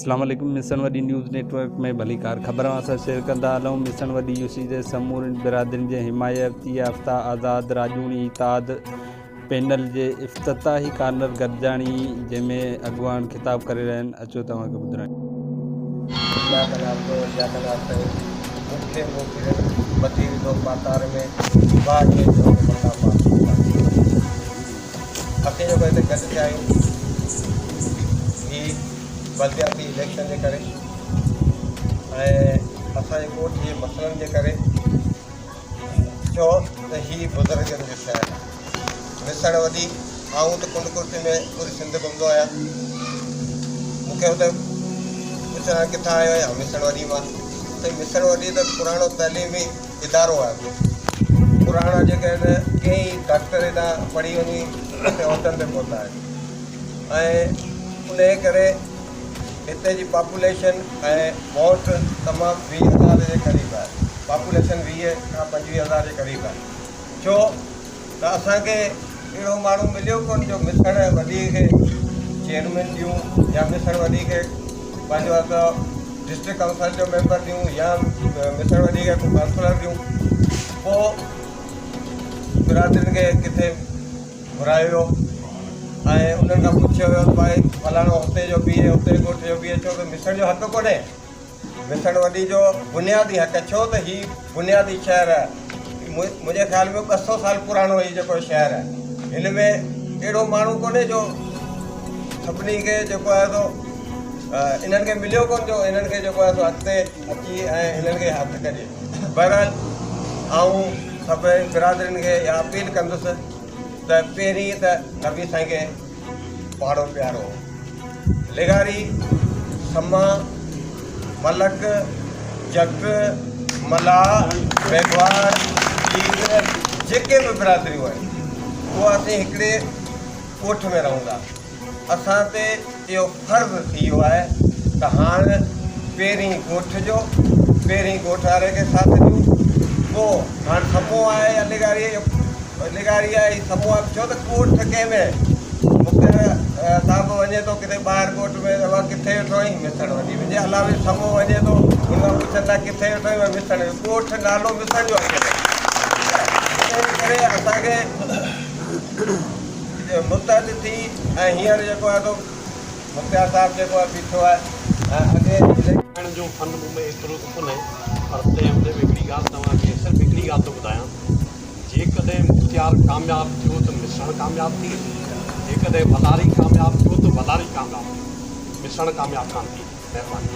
अस्सलाम वालेकुम। मिशन वडी न्यूज़ नेटवर्क में भली कार ख़बरों असां शेयर कंदा हलूं। मिशन वडी यूसी जे समूरनि बिरादरियुनि जे हिमायती याफ़्ता आज़ाद राजूणी इताद पैनल जे इफ़्तिताही कार्नर गॾिजाणी जंहिंमें अॻुवान ख़िताब करे रहिया आहिनि। अचो तव्हांखे ॿुधायूं। बलदियाती इलेक्शन जे करे ऐं असांजे कोर्ट जे मसइलनि जे करे चओ त ही बुज़ुर्गनि जो शहर आहे। मिसण वॾी आऊं त कुंड कुर्सी में पूरी सिंध घुमंदो आहियां। मूंखे हुते पुछणु किथां आयो आहियां, मिसण वॾी मां। त मिसण वॾी त पुराणो तइलीमी इदारो आहे। पुराणा जेके आहिनि कई डॉक्टर हितां पढ़ी वञी हिते उहिदनि ते पहुता आहिनि ऐं उन जे करे हिते जी पॉपुलेशन ऐं वोट तमामु 20,000 जे क़रीब आहे। पॉपुलेशन 20 खां 25,000 जे क़रीब आहे। छो त असांखे अहिड़ो माण्हू मिलियो कोन जो मिसण वॾी खे चेयरमैन ॾियूं या मिसण वॾी खे पंहिंजो डिस्ट्रिक्ट काउंसिल जो मेंबर ॾियूं या मिसण वॾी खे को काउंसलर ॾियूं। पोइ बिरादरियुनि खे किथे घुरायो ऐं उन्हनि खां पुछियो वियो त भाई फलाणो हुते जो बीहे, हुते ॻोठ जो बीहे। छो त मिसण जो हक़ु कोन्हे, मिसण वॾी जो बुनियादी हक़ु आहे। छो त हीउ बुनियादी शहर आहे। मुंहिंजे ख़्याल में 200 साल पुराणो हीउ जेको शहर आहे। हिन में अहिड़ो माण्हू कोन्हे जो सभिनी खे जेको आहे सो इन्हनि खे मिलियो कोन जो इन्हनि खे जेको आहे सो अॻिते अची ऐं हिननि खे हथु कजे। बहरहाल आऊं सभई बिरादरियुनि खे इहा अपील कंदुसि त पहिरीं त नबी साईं खे पाड़ो प्यारो, लिगारी, समा, मलक, जट, मला, बेगवार, ईद जेके बि बिरादरियूं आहिनि उहे असीं हिकिड़े ॻोठ में रहूं था। असां ते इहो फ़र्ज़ु थी वियो आहे त हाणे पहिरीं ॻोठ जो पहिरीं ॻोठ वारे खे साथ ॾियूं। पोइ हाणे समूह आहे या लिगारी आहे, समूह आहे। छो त ॻोठ कंहिंमें मुख़्तलिफ़ साहिबु वञे थो किथे ॿाहिरि ॻोठ में दवा किथे वेठो आहीं, मिसण वॾी मुंहिंजे अलावे समूह वञे थो हुन खां पुछंदा किथे वेठो आहीं, मिसण ॻोठ नालो मिसण जो आहे। इन करे असांखे मुतहद थी ऐं हींअर जेको आहे तो मुख़्तियार साहिबु जेको आहे बीठो आहे ऐं अॻे जो फन मूं में एतिरो त कोन्हे, पर तंहिं हूंदे बि हिकिड़ी ॻाल्हि तव्हांखे सिर्फ़ु हिकिड़ी ॻाल्हि थो ॿुधायां। जेकॾहिं मुख़्तियार कामयाबु थियो त मिसण कामयाबु थी, जेकॾहिं वलारी कामयाबु थियो त वलारी कामयाबु थी, मिसण कामयाबु कान थी। महिरबानी।